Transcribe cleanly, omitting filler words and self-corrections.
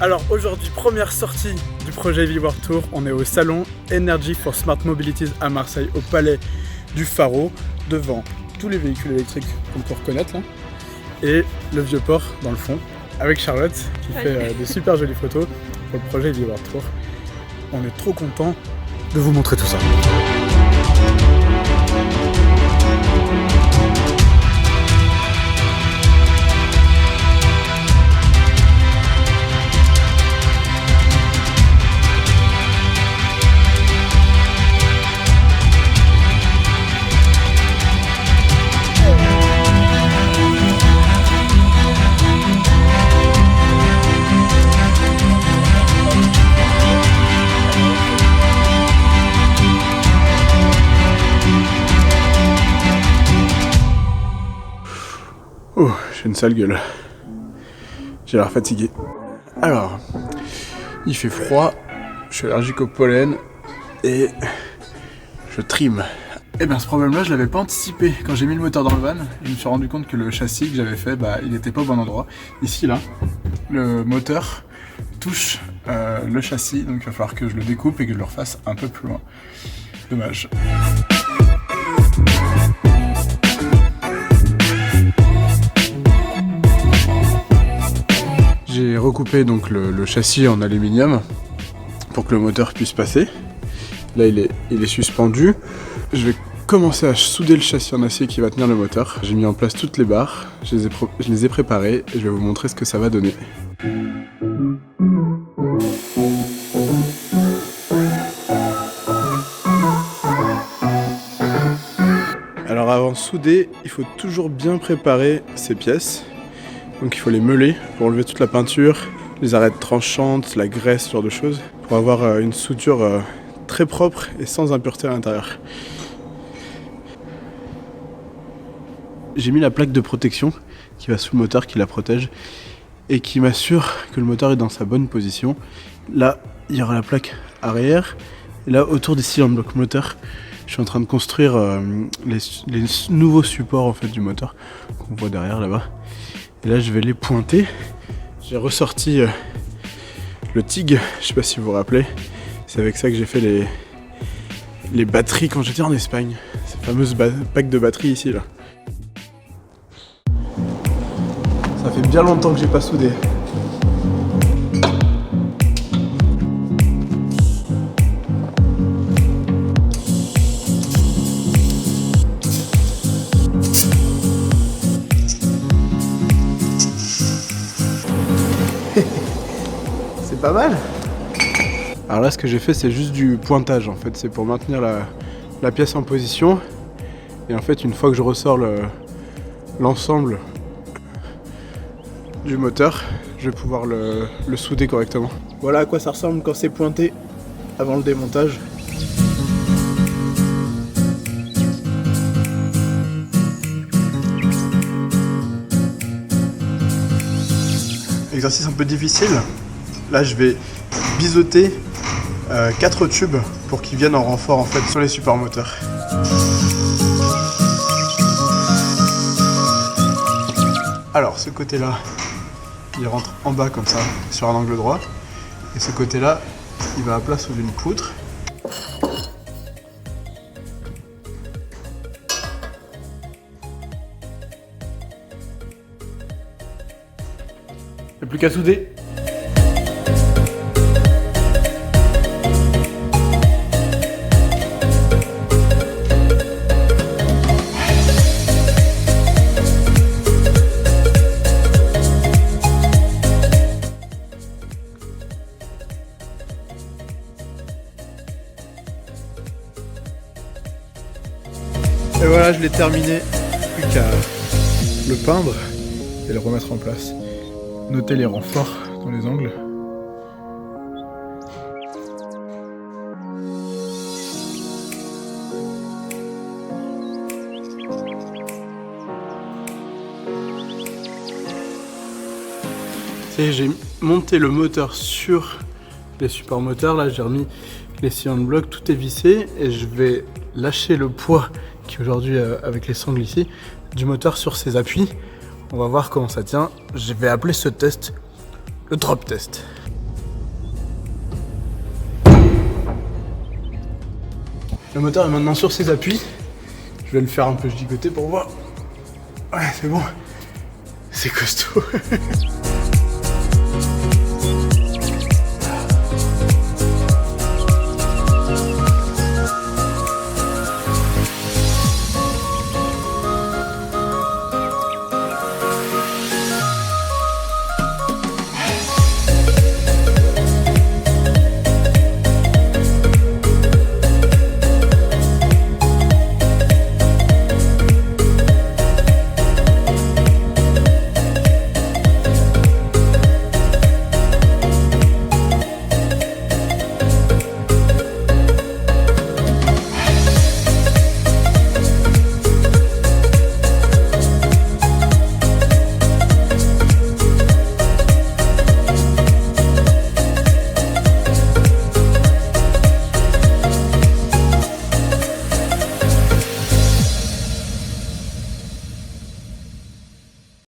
Alors aujourd'hui, première sortie du projet V-World Tour, on est au salon Energy for Smart Mobilities à Marseille, au palais du Pharo, devant tous les véhicules électriques qu'on peut reconnaître là, et le vieux port dans le fond, avec Charlotte qui fait des super jolies photos pour le projet V-World Tour. On est trop content de vous montrer tout ça. Oh, j'ai une sale gueule. J'ai l'air fatigué. Alors, il fait froid, je suis allergique au pollen et je trime. Et bien ce problème-là, je l'avais pas anticipé. Quand j'ai mis le moteur dans le van, je me suis rendu compte que le châssis que j'avais fait, il n'était pas au bon endroit. Ici, là, le moteur touche le châssis, donc il va falloir que je le découpe et que je le refasse un peu plus loin. Dommage. J'ai recoupé donc le châssis en aluminium pour que le moteur puisse passer. Là il est suspendu. Je vais commencer à souder le châssis en acier qui va tenir le moteur. J'ai mis en place toutes les barres, je les ai préparées et je vais vous montrer ce que ça va donner. Alors avant de souder, il faut toujours bien préparer ces pièces. Donc il faut les meuler pour enlever toute la peinture, les arêtes tranchantes, la graisse, ce genre de choses, pour avoir une soudure très propre et sans impureté à l'intérieur. J'ai mis la plaque de protection qui va sous le moteur, qui la protège et qui m'assure que le moteur est dans sa bonne position. Là, il y aura la plaque arrière et là, autour des cylindres blocs moteur, je suis en train de construire les nouveaux supports en fait, du moteur qu'on voit derrière là-bas. Et là je vais les pointer. J'ai ressorti le TIG, je sais pas si vous vous rappelez. C'est avec ça que j'ai fait les batteries quand j'étais en Espagne. Ces fameuses packs de batteries ici là. Ça fait bien longtemps que j'ai pas soudé. C'est pas mal. Alors là ce que j'ai fait c'est juste du pointage en fait, c'est pour maintenir la pièce en position. Et en fait une fois que je ressors l'ensemble du moteur, je vais pouvoir le souder correctement. Voilà à quoi ça ressemble quand c'est pointé avant le démontage. Exercice un peu difficile. Là je vais biseauter 4 tubes pour qu'ils viennent en renfort en fait sur les supports moteurs. Alors ce côté là il rentre en bas comme ça sur un angle droit et ce côté là il va à plat sous une poutre. Il n'y a plus qu'à souder. Et voilà, je l'ai terminé. Plus qu'à le peindre et le remettre en place. Notez les renforts dans les angles. J'ai monté le moteur sur les supports moteurs. Là j'ai remis les cylindres blocs, tout est vissé et je vais lâcher le poids qui aujourd'hui avec les sangles ici du moteur sur ses appuis. On va voir comment ça tient. Je vais appeler ce test le drop test. Le moteur est maintenant sur ses appuis. Je vais le faire un peu gigoter pour voir. Ouais, c'est bon. C'est costaud.